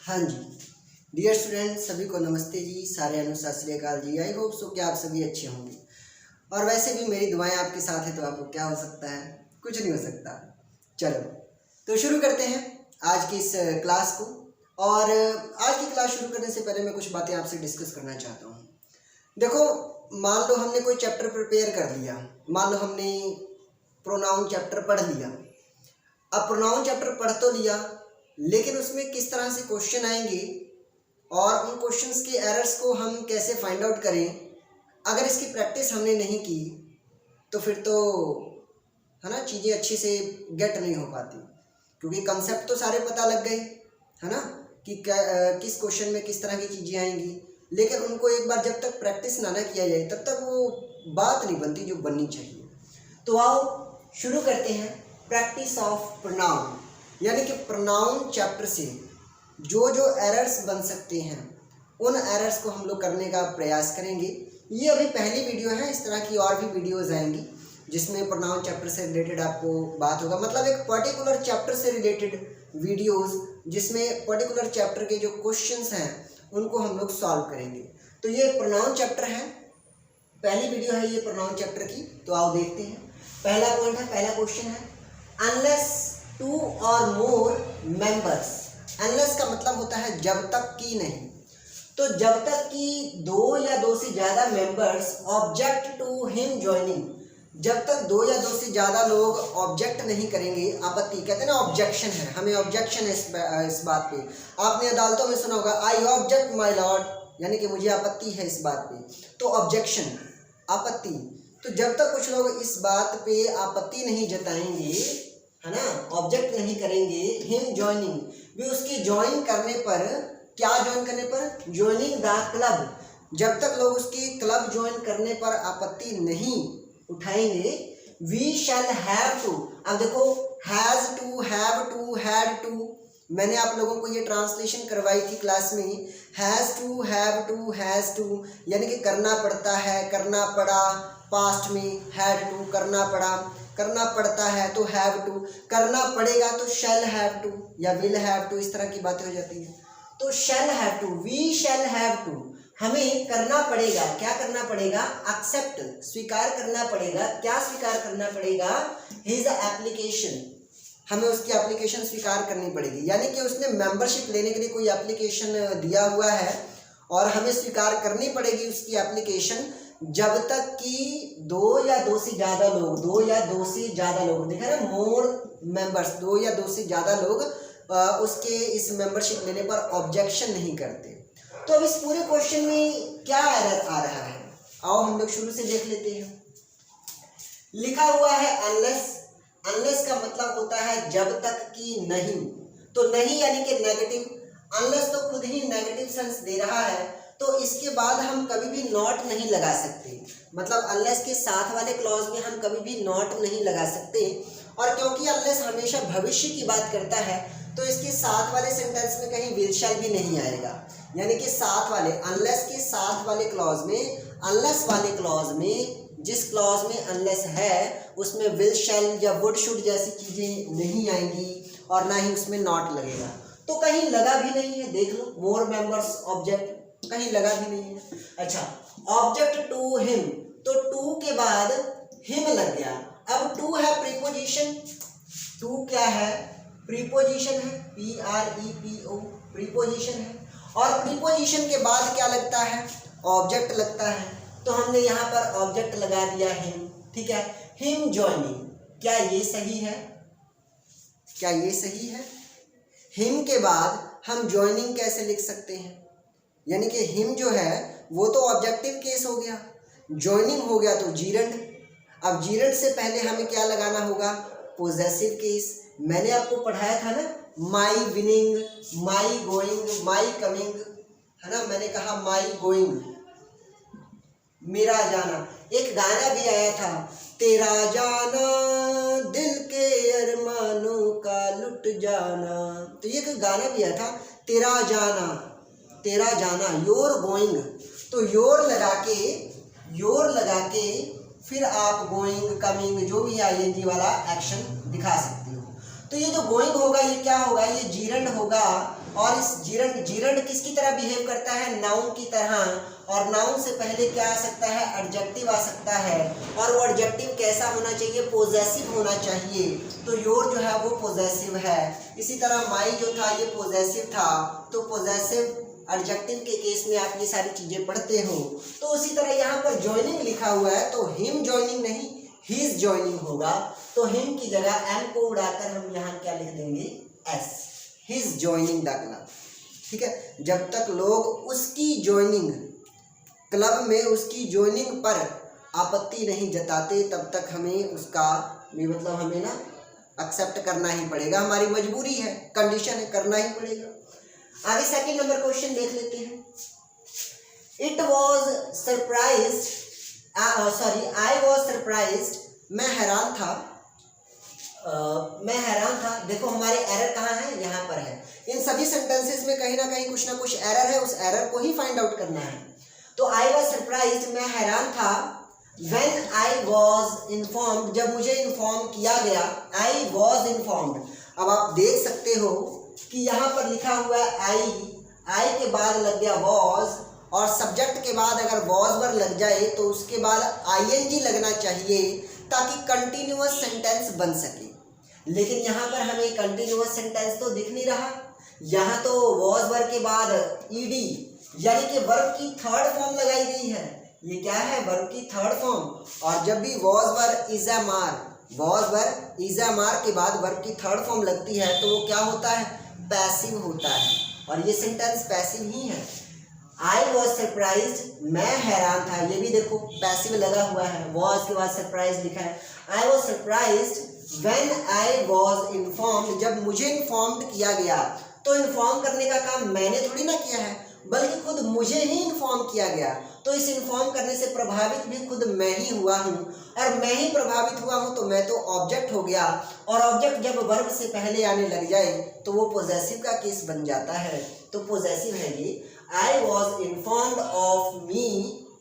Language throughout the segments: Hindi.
हाँ जी, डियर स्टूडेंट सभी को नमस्ते जी, सारे सत श्री अकाल जी। आई होप सो कि आप सभी अच्छे होंगे और वैसे भी मेरी दुआएं आपके साथ है तो आपको क्या हो सकता है, कुछ नहीं हो सकता। चलो तो शुरू करते हैं आज की इस क्लास को। और आज की क्लास शुरू करने से पहले मैं कुछ बातें आपसे डिस्कस करना चाहता हूँ। देखो, मान लो हमने कोई चैप्टर प्रिपेयर कर लिया, मान लो हमने प्रोनाउन चैप्टर पढ़ लिया। अब प्रोनाउन चैप्टर पढ़ तो लिया, लेकिन उसमें किस तरह से क्वेश्चन आएंगे और उन क्वेश्चंस के एरर्स को हम कैसे फाइंड आउट करें, अगर इसकी प्रैक्टिस हमने नहीं की तो फिर तो है ना चीज़ें अच्छे से गेट नहीं हो पाती। क्योंकि कंसेप्ट तो सारे पता लग गए है ना कि किस क्वेश्चन में किस तरह की चीज़ें आएंगी, लेकिन उनको एक बार जब तक प्रैक्टिस ना किया जाए तब तक वो बात नहीं बनती जो बननी चाहिए। तो आओ शुरू करते हैं प्रैक्टिस ऑफ प्रोनाउन, यानी कि प्रोनाउन चैप्टर से जो जो एरर्स बन सकते हैं उन एरर्स को हम लोग करने का प्रयास करेंगे। ये अभी पहली वीडियो है, इस तरह की और भी वीडियोज़ आएंगी जिसमें प्रोनाउन चैप्टर से रिलेटेड आपको बात होगा। मतलब एक पर्टिकुलर चैप्टर से रिलेटेड वीडियोज़ जिसमें पर्टिकुलर चैप्टर के जो क्वेश्चंस हैं उनको हम लोग सॉल्व करेंगे। तो ये प्रोनाउन चैप्टर है, पहली वीडियो है ये प्रोनाउन चैप्टर की। तो आओ देखते हैं। पहला पॉइंट है, पहला क्वेश्चन है, unless 2 or more members। Unless का मतलब होता है जब तक कि नहीं। तो जब तक कि 2 या 2 से ज़्यादा members object to him joining, जब तक 2 या 2 से ज़्यादा लोग ऑब्जेक्ट नहीं करेंगे, आपत्ति कहते हैं ना, ऑब्जेक्शन है, हमें ऑब्जेक्शन है इस बात पे। आपने अदालतों में सुना होगा आई ऑब्जेक्ट माय लॉर्ड, यानी कि मुझे आपत्ति है इस बात पे। तो ऑब्जेक्शन, आपत्ति। तो जब तक कुछ लोग इस बात पे आपत्ति नहीं जताएंगे, है ना, ऑब्जेक्ट नहीं करेंगे, हिम ज्वाइनिंग भी, उसकी ज्वाइन करने पर, क्या ज्वाइन करने पर, ज्वाइनिंग द क्लब, जब तक लोग उसकी क्लब ज्वाइन करने पर आपत्ति नहीं उठाएंगे, वी शैल हैव टू। अब देखो, has to, have to, had to, मैंने आप लोगों को ये ट्रांसलेशन करवाई थी क्लास में। Has to, have to, has to यानी कि करना पड़ता है, करना पड़ा, पास्ट में हैड टू, करना पड़ा, करना पड़ता है तो हैव टू, करना पड़ेगा तो शैल हैव टू या विल हैव टू, इस तरह की बातें हो जाती हैं। तो shall have to, we shall have to, हमें करना पड़ेगा, क्या करना पड़ेगा, एक्सेप्ट, स्वीकार करना पड़ेगा। क्या स्वीकार करना पड़ेगा, हिज एप्लीकेशन, हमें उसकी एप्लीकेशन स्वीकार करनी पड़ेगी। यानी कि उसने मेंबरशिप लेने के लिए कोई एप्लीकेशन दिया हुआ है और हमें स्वीकार करनी पड़ेगी उसकी एप्लीकेशन, जब तक कि 2 या 2 से ज़्यादा लोग, 2 या 2 से ज़्यादा लोग, देखा ना, मोर मेंबर्स, 2 या 2 से ज़्यादा लोग उसके इस मेंबरशिप लेने पर ऑब्जेक्शन नहीं करते। तो अब इस पूरे क्वेश्चन में क्या एरर आ रहा है, आओ हम लोग शुरू से देख लेते हैं। लिखा हुआ है अनलेस, अनलेस का मतलब होता है जब तक कि नहीं। तो नहीं यानी कि नेगेटिव, अनलेस तो खुद ही नेगेटिव सेंस दे रहा है, तो इसके बाद हम कभी भी नॉट नहीं लगा सकते। मतलब अनलेस के साथ वाले क्लॉज में हम कभी भी नॉट नहीं लगा सकते। और क्योंकि अनलेस हमेशा भविष्य की बात करता है तो इसके साथ वाले सेंटेंस में कहीं विल शैल भी नहीं आएगा। यानी कि साथ वाले, अनलेस के साथ वाले क्लॉज में, अनलेस वाले क्लॉज में, जिस क्लॉज में अनलेस है उसमें विल शैल या वुड शुड जैसी चीज़ें नहीं आएंगी और ना ही उसमें नॉट लगेगा। तो कहीं लगा भी नहीं है, देख लो, मोर मेंबर्स ऑब्जेक्ट, कहीं लगा भी नहीं है। अच्छा, ऑब्जेक्ट टू हिम, तो टू के बाद हिम लग गया। अब टू है प्रीपोजिशन, टू क्या है, प्रीपोजिशन है, PREPO, प्रीपोजिशन है। और प्रीपोजिशन के बाद क्या लगता है, ऑब्जेक्ट लगता है। तो हमने यहाँ पर ऑब्जेक्ट लगा दिया हिम, ठीक है। हिम ज्वाइनिंग, क्या ये सही है, क्या ये सही है? हिम के बाद हम ज्वाइनिंग कैसे लिख सकते हैं, यानी कि हिम जो है वो तो ऑब्जेक्टिव केस हो गया, ज्वाइनिंग हो गया तो जीरंड। अब जीरंड से पहले हमें क्या लगाना होगा, पोजेसिव केस। मैंने आपको पढ़ाया था ना, my winning, my going, my coming, है ना, मैंने कहा माई गोइंग, मेरा जाना। एक गाना भी आया था, तेरा जाना दिल के अरमानों का लुट जाना, तो ये कोई गाना भी आया था, तेरा जाना, तेरा जाना, योर गोइंग। तो योर लगा के फिर आप गोइंग, कमिंग, जो भी ING वाला एक्शन दिखा सकते हो। तो ये जो गोइंग होगा ये क्या होगा, ये जीरंड होगा और इस जीरंड किसकी तरह बिहेव करता है, नाउन की तरह। और नाउन से पहले क्या आ सकता है, एडजेक्टिव आ सकता है। और वो एडजेक्टिव कैसा होना चाहिए, पोजेसिव होना चाहिए। तो योर जो है वो पोजेसिव है। इसी तरह माई जो था ये पोजेसिव था, तो पोजेसिव एडजेक्टिव के केस में आप ये सारी चीजें पढ़ते हो। तो उसी तरह यहाँ पर ज्वाइनिंग लिखा हुआ है, तो हिम ज्वाइनिंग नहीं, हिज ज्वाइनिंग होगा। तो हिम की जगह एम को उड़ाकर हम यहाँ क्या लिख देंगे, S, his joining the club. ठीक है, जब तक लोग उसकी ज्वाइनिंग क्लब में, उसकी ज्वाइनिंग पर आपत्ति नहीं जताते, तब तक हमें उसका मतलब हमें ना एक्सेप्ट करना ही पड़ेगा, हमारी मजबूरी है, कंडीशन है, करना ही पड़ेगा। आगे सेकंड नंबर क्वेश्चन देख लेते हैं। It was surprised, sorry I was surprised, मैं हैरान था, मैं हैरान था। देखो हमारे एरर कहाँ है, यहाँ पर है। इन सभी सेंटेंसेस में कहीं ना कुछ एरर है, उस एरर को ही फाइंड आउट करना है। तो आई वॉज सरप्राइज्ड, मैं हैरान था। व्हेन आई वॉज इन्फॉर्म्ड, जब मुझे इन्फॉर्म किया गया। आई वॉज इन्फॉर्म्ड, अब आप देख सकते हो कि यहाँ पर लिखा हुआ है आई के बाद लग गया वॉज, और सब्जेक्ट के बाद अगर वॉज वर्ब लग जाए तो उसके बाद आईएनजी लगना चाहिए, ताकि कंटिन्यूअस सेंटेंस बन सके। लेकिन यहाँ पर हमें कंटिन्यूअस सेंटेंस तो दिख नहीं रहा। यहाँ तो वॉज वर्ब के बाद ईडी यानी कि वर्ब की थर्ड फॉर्म लगाई गई है। ये क्या है, वर्ब की थर्ड फॉर्म। और जब भी वॉज वर्ब इज अ मार, वॉज वर्ब इज अ मार के बाद वर्ब की थर्ड फॉर्म लगती है, तो वो क्या होता है, पैसिव होता है। और ये सेंटेंस पैसिव ही है। आई वॉज सरप्राइज्ड, मैं हैरान था, ये भी देखो पैसिव लगा हुआ है, वॉज के बाद सरप्राइज लिखा है। I was surprised when I was informed, जब मुझे इन्फॉर्म्ड किया गया। तो इन्फॉर्म करने का काम मैंने थोड़ी ना किया है, बल्कि खुद मुझे ही इन्फॉर्म किया गया। तो इस इन्फॉर्म करने से प्रभावित भी खुद मैं ही हुआ हूँ, और मैं ही प्रभावित हुआ हूँ, तो मैं तो ऑब्जेक्ट हो गया। और ऑब्जेक्ट जब वर्ब से पहले आने लग जाए तो वो पोजेसिव का केस बन जाता है। तो पोजेसिव है ये। I was informed of me,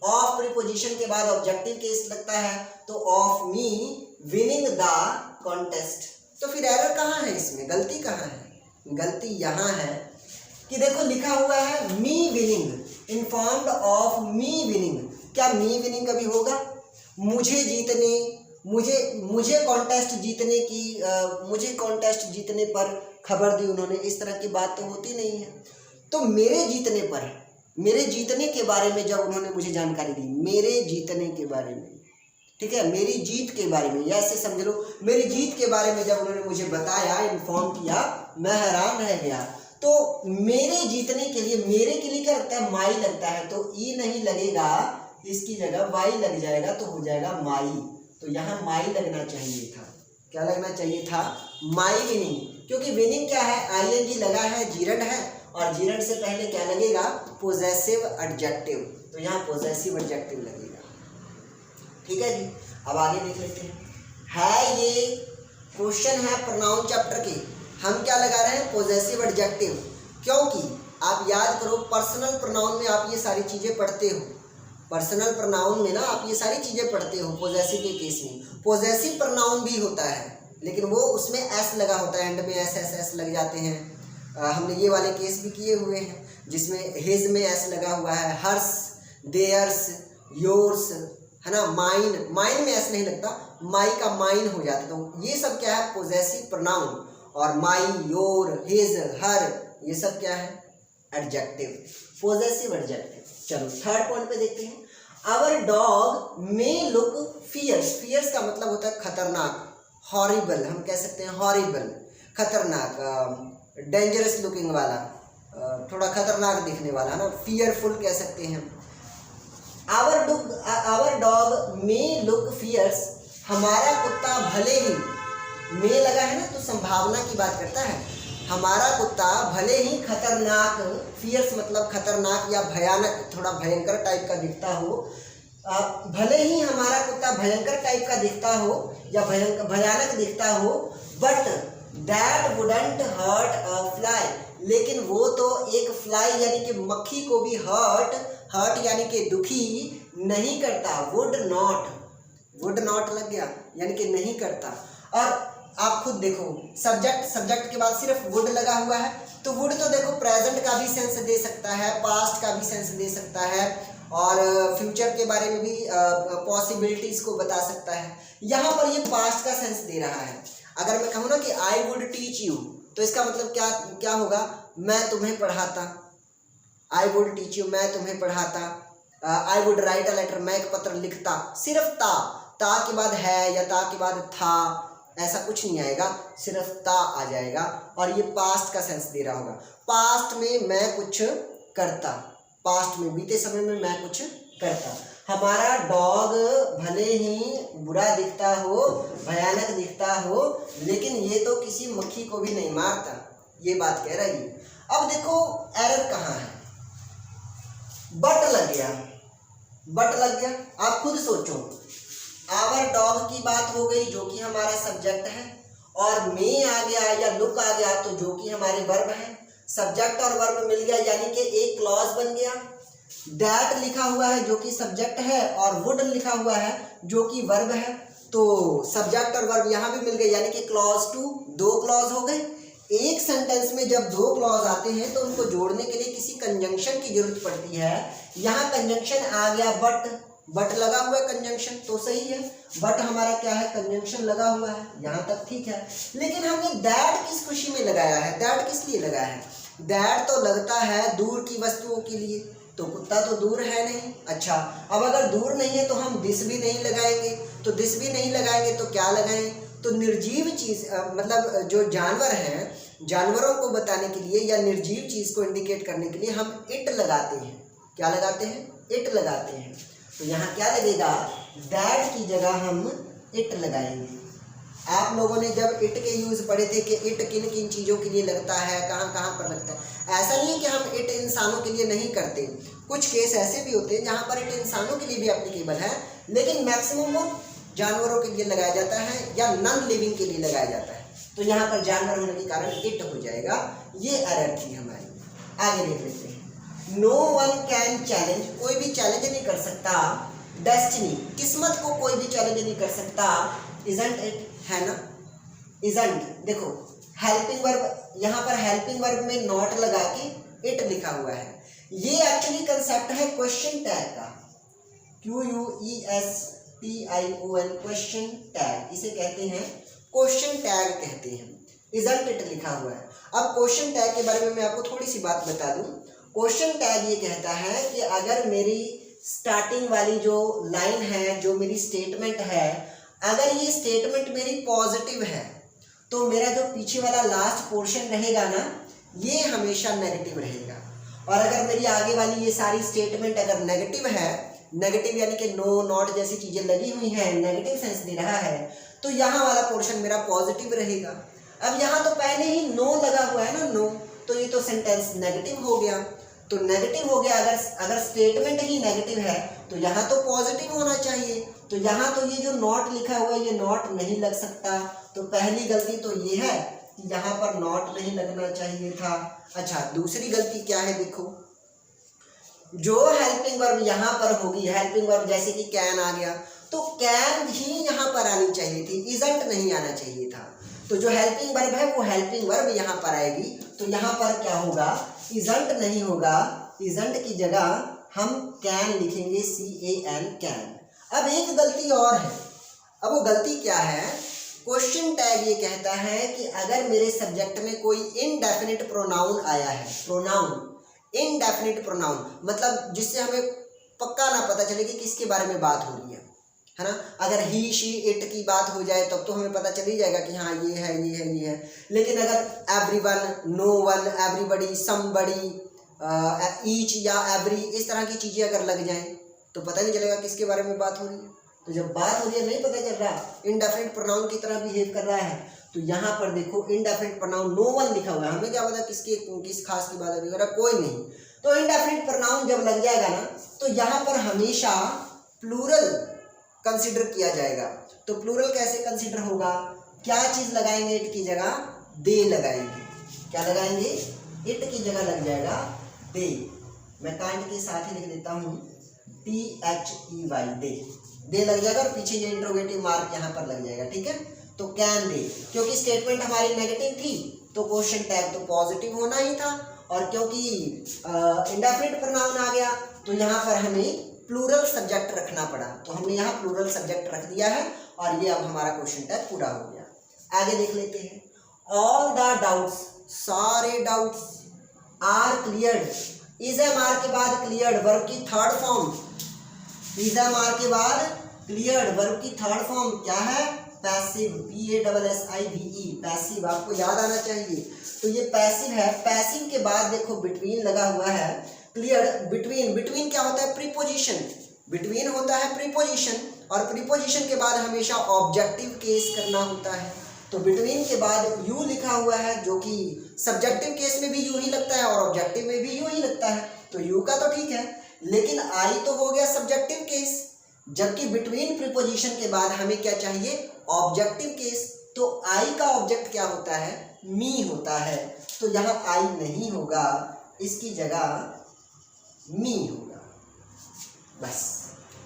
of preposition के बाद ऑब्जेक्टिव केस लगता है, तो of me winning the contest. तो फिर एरर कहाँ है इसमें, गलती कहाँ है? गलती यहाँ है कि देखो लिखा हुआ है me winning, informed of me winning. क्या मी विनिंग कभी होगा? मुझे जीतने, मुझे कॉन्टेस्ट जीतने की, मुझे कॉन्टेस्ट जीतने पर खबर दी उन्होंने, इस तरह की बात तो होती नहीं है। तो मेरे जीतने पर, मेरे जीतने के बारे में जब उन्होंने मुझे जानकारी दी, मेरे जीतने के बारे में, ठीक है, मेरी जीत के बारे में, या ऐसे समझ लो मेरी जीत के बारे में जब उन्होंने मुझे बताया, इन्फॉर्म किया, मैं हैरान रह गया। तो मेरे जीतने के लिए, मेरे के लिए क्या लगता है, माई लगता है, तो ई नहीं लगेगा, इसकी जगह वाई लग जाएगा, तो हो जाएगा माई। तो यहाँ माई लगना चाहिए था। क्या लगना चाहिए था? माई विनिंग। क्योंकि विनिंग क्या है, आईएनजी लगा है, जीरंड है, और जीरंड से पहले क्या लगेगा, पोजेसिव एडजेक्टिव। तो यहाँ पोजेसिव एडजेक्टिव लगेगा। ठीक है जी, अब आगे देख लेते हैं। ये क्वेश्चन है प्रोनाउन चैप्टर के, हम क्या लगा रहे हैं, पोजेसिव एडजेक्टिव। क्योंकि आप याद करो, पर्सनल प्रोनाउन में आप ये सारी चीज़ें पढ़ते हो। पर्सनल प्रोनाउन में ना आप ये सारी चीज़ें पढ़ते हो। पोजेसिव के केस में पोजेसिव प्रोनाउन भी होता है, लेकिन वो उसमें एस लगा होता है, एंड में एस एस एस लग जाते हैं। हमने ये वाले केस भी किए हुए हैं, जिसमें हिज में एस लगा हुआ है, हर्स, देयर्स, योर्स, है ना, माइन, माइन में एस नहीं लगता, माई का माइन हो जाता है। तो ये सब क्या है, पोजेसिव प्रोनाउन। और माई, योर, हिज, हर, ये सब क्या है, एडजेक्टिव, पोजेसिव एडजेक्टिव। चलो थर्ड पॉइंट पे देखते हैं। Our dog may look fierce, fierce का मतलब होता है खतरनाक, हॉरिबल, हम कह सकते हैं हॉरिबल, खतरनाक, डेंजरस लुकिंग वाला, थोड़ा खतरनाक दिखने वाला, है ना, फियरफुल कह सकते हैं। Our dog may look fierce, हमारा कुत्ता भले ही, मे लगा है ना, तो संभावना की बात करता है। हमारा कुत्ता भले ही खतरनाक, फियर्स मतलब खतरनाक या भयानक, थोड़ा भयंकर टाइप का दिखता हो, भले ही हमारा कुत्ता भयंकर टाइप का दिखता हो या भयानक दिखता हो, but that wouldn't hurt a fly, लेकिन वो तो एक फ्लाई यानी कि मक्खी को भी हर्ट यानी कि दुखी नहीं करता। वुड नॉट लग गया, यानी कि नहीं करता। और आप खुद देखो, सब्जेक्ट के बाद सिर्फ वुड लगा हुआ है, तो वुड तो देखो प्रेजेंट का भी सेंस दे सकता है, पास्ट का भी सेंस दे सकता है, और फ्यूचर के बारे में भी पॉसिबिलिटीज को बता सकता है। यहाँ पर ये पास्ट का सेंस दे रहा है। अगर मैं कहूँ ना कि आई वुड टीच यू, तो इसका मतलब क्या क्या होगा, मैं तुम्हें पढ़ाता। आई वुड टीच यू, मैं तुम्हें पढ़ाता। I would write a letter, मैं एक पत्र लिखता। सिर्फ ता के बाद है या ता के बाद था ऐसा कुछ नहीं आएगा, सिर्फ ता आ जाएगा, और ये पास्ट का सेंस दे रहा होगा। पास्ट में मैं कुछ करता, पास्ट में बीते समय में मैं कुछ करता। हमारा डॉग भले ही बुरा दिखता हो, भयानक दिखता हो, लेकिन ये तो किसी मक्खी को भी नहीं मारता, ये बात कह रही है। अब देखो एरर कहाँ है, बट लग गया, बट लग गया। आप खुद सोचो, आवर डॉग की बात हो गई जो कि हमारा सब्जेक्ट है, और मे आ गया या लुक आ गया तो जो कि हमारे वर्ब है। सब्जेक्ट और वर्ब मिल गया यानी कि एक क्लॉज बन गया। दैट लिखा हुआ है जो कि सब्जेक्ट है, और वुड लिखा हुआ है जो कि वर्ब है, तो सब्जेक्ट और वर्ब यहाँ भी मिल गए यानी कि क्लॉज टू, दो क्लॉज हो गए। एक सेंटेंस में जब दो क्लॉज आते हैं तो उनको जोड़ने के लिए किसी कंजंक्शन की जरूरत पड़ती है। यहाँ कंजंक्शन आ गया बट लगा हुआ है कंजंक्शन, तो सही है। बट हमारा क्या है, कंजंक्शन लगा हुआ है, यहाँ तक ठीक है। लेकिन हमने दैट किस खुशी में लगाया है, दैट किस लिए लगाया है? दैट तो लगता है दूर की वस्तुओं के लिए, तो कुत्ता तो दूर है नहीं। अच्छा, अब अगर दूर नहीं है तो हम दिस भी नहीं लगाएंगे, तो दिस भी नहीं लगाएंगे तो क्या लगाएं? तो निर्जीव चीज मतलब जो जानवर हैं, जानवरों को बताने के लिए या निर्जीव चीज को इंडिकेट करने के लिए हम इट लगाते हैं। क्या लगाते हैं? इट लगाते हैं। तो यहाँ क्या लगेगा, दैट की जगह हम इट लगाएंगे। आप लोगों ने जब इट के यूज पढ़े थे कि इट किन किन चीज़ों के लिए लगता है, कहाँ कहाँ पर लगता है। ऐसा नहीं है कि हम इट इंसानों के लिए नहीं करते, कुछ केस ऐसे भी होते हैं जहाँ पर इट इंसानों के लिए भी एप्लीकेबल है, लेकिन मैक्सिमम वो जानवरों के लिए लगाया जाता है या नॉन लिविंग के लिए लगाया जाता है। तो यहाँ पर जानवर होने के कारण इट हो जाएगा। ये एरर थी हमारी। आगे देख लेते हैं। नो वन कैन चैलेंज, कोई भी चैलेंज नहीं कर सकता। डेस्टिनी, किस्मत को कोई भी चैलेंज नहीं कर सकता। इजंट इट, है ना, इजंट। देखो हेल्पिंग वर्ब, यहाँ पर हेल्पिंग वर्ब में नॉट लगा के इट लिखा हुआ है। ये एक्चुअली कंसेप्ट है क्वेश्चन टैग का, QUESTION, क्वेश्चन टैग, इसे कहते हैं क्वेश्चन टैग कहते हैं। इजंट इट लिखा हुआ है। अब क्वेश्चन टैग के बारे में मैं आपको थोड़ी सी बात बता दूं। क्वेश्चन टैग ये कहता है कि अगर मेरी स्टार्टिंग वाली जो लाइन है, जो मेरी स्टेटमेंट है, अगर ये स्टेटमेंट मेरी पॉजिटिव है तो मेरा जो पीछे वाला लास्ट पोर्शन रहेगा ना, ये हमेशा नेगेटिव रहेगा। और अगर मेरी आगे वाली ये सारी स्टेटमेंट अगर नेगेटिव है, नेगेटिव यानी कि नो नॉट जैसी चीज़ें लगी हुई हैं, नेगेटिव सेंस दे रहा है, तो यहाँ वाला पोर्शन मेरा पॉजिटिव रहेगा। अब यहाँ तो पहले ही नो लगा हुआ है ना, नो, तो ये तो सेंटेंस नेगेटिव हो गया। तो नेगेटिव हो गया, अगर स्टेटमेंट ही नेगेटिव है तो यहाँ तो पॉजिटिव होना चाहिए। तो यहाँ तो ये जो नॉट लिखा हुआ है, ये नॉट नहीं लग सकता। तो पहली गलती तो ये है कि यहाँ पर नॉट नहीं लगना चाहिए था। अच्छा, दूसरी गलती क्या है, देखो, जो हेल्पिंग वर्ब यहाँ पर होगी, हेल्पिंग वर्ब जैसे कि कैन आ गया, तो कैन ही यहाँ पर आनी चाहिए थी, इजंट नहीं आना चाहिए था। तो जो हेल्पिंग वर्ब है वो हेल्पिंग वर्ब यहाँ पर आएगी। तो यहाँ पर क्या होगा, इजंट नहीं होगा, इजंट की जगह हम कैन लिखेंगे, CAN, कैन। अब एक गलती और है। अब वो गलती क्या है, क्वेश्चन टैग ये कहता है कि अगर मेरे सब्जेक्ट में कोई इनडेफिनिट प्रोनाउन आया है, प्रोनाउन, इनडेफिनिट प्रोनाउन मतलब जिससे हमें पक्का ना पता चले कि किसके बारे में बात हो रही है ना। अगर ही, शी, इट की बात हो जाए तब तो हमें पता चल ही जाएगा कि हाँ ये है, ये है, ये है। लेकिन अगर everyone, no one, everybody, somebody, each या एवरी, इस तरह की चीज़ें अगर लग जाएं तो पता नहीं चलेगा किसके बारे में बात हो रही है। तो जब बात हो रही है नहीं पता चल रहा, इनडेफिनिट प्रोनाउन की तरह बिहेव कर रहा है, तो यहाँ पर देखो इनडेफिनिट प्रोनाउन नो वन लिखा हुआ है, हमें क्या पता किस खास की बात हो रही है, कोई नहीं। तो इनडेफिनिट प्रोनाउन जब लग जाएगा ना, तो यहाँ पर हमेशा प्लूरल कंसिडर किया जाएगा। तो प्लूरल कैसे कंसिडर होगा, क्या चीज़ लगाएंगे, इट की जगह दे लगाएंगे। क्या लगाएंगे, इट की जगह लग जाएगा दे। मैं कांट के साथ ही लिख देता हूँ, THEY, दे लग जाएगा, और पीछे ये इंट्रोगेटिव मार्क यहाँ पर लग जाएगा, ठीक है। तो कैन दे, क्योंकि स्टेटमेंट हमारी नेगेटिव थी तो क्वेश्चन टैग तो पॉजिटिव होना ही था, और क्योंकि इंडेफिनिट प्रोनाउन आ गया तो यहाँ पर हमें प्लूरल सब्जेक्ट रखना पड़ा, तो हमने यहाँ प्लूरल सब्जेक्ट रख दिया है और ये अब हमारा क्वेश्चन टैग पूरा हो गया। आगे देख लेते हैं। ऑल द डाउट्स, सारे doubts, are cleared, is am are के बाद क्लियर्ड वर्ब की third form, is am are के बाद क्लियर्ड वर्ब की थर्ड फॉर्म क्या है? पैसिव, PASSIVE, पैसिव, आपको याद आना चाहिए। तो ये पैसिव है, पैसिव के बाद देखो बिटवीन लगा हुआ है, क्लियर्ड, बिटवीन, बिटवीन क्या होता है? प्रीपोजिशन, बिटवीन होता है प्रीपोजिशन, और प्रीपोजिशन के बाद हमेशा ऑब्जेक्टिव केस करना होता है। तो बिटवीन के बाद यू लिखा हुआ है, जो कि सब्जेक्टिव केस में भी यू ही लगता है और ऑब्जेक्टिव में भी यू ही लगता है, तो यू का तो ठीक है, लेकिन आई तो हो गया सब्जेक्टिव केस, जबकि बिटवीन प्रीपोजिशन के बाद हमें क्या चाहिए? Objective case. तो आई का ऑब्जेक्ट क्या होता है? मी होता है, तो यहाँ आई नहीं होगा, इसकी जगह मी होगा, बस।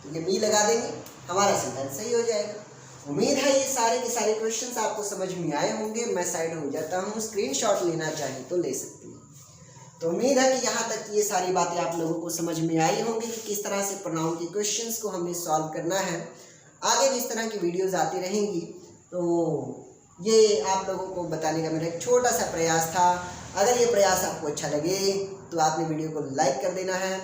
तो ये मी लगा देंगे, हमारा सेंटेंस सही हो जाएगा। उम्मीद है ये सारे के सारे क्वेश्चंस आपको समझ में आए होंगे। मैं साइड हो जाता हूँ, स्क्रीनशॉट लेना चाहे तो ले सकते हैं। तो उम्मीद है कि यहाँ तक ये सारी बातें आप लोगों को समझ में आई होंगी कि किस तरह से प्रोनाउन के क्वेश्चंस को हमें सॉल्व करना है। आगे भी इस तरह की वीडियोस आती रहेंगी, तो ये आप लोगों को बताने का मेरा एक छोटा सा प्रयास था। अगर ये प्रयास आपको अच्छा लगे तो आपने वीडियो को लाइक कर देना है,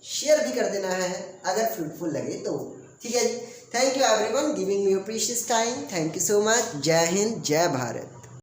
शेयर भी कर देना है अगर फ्रूटफुल लगे तो। ठीक है जी, thank you everyone giving me your precious time. Thank you so much. जय हिंद, जय भारत।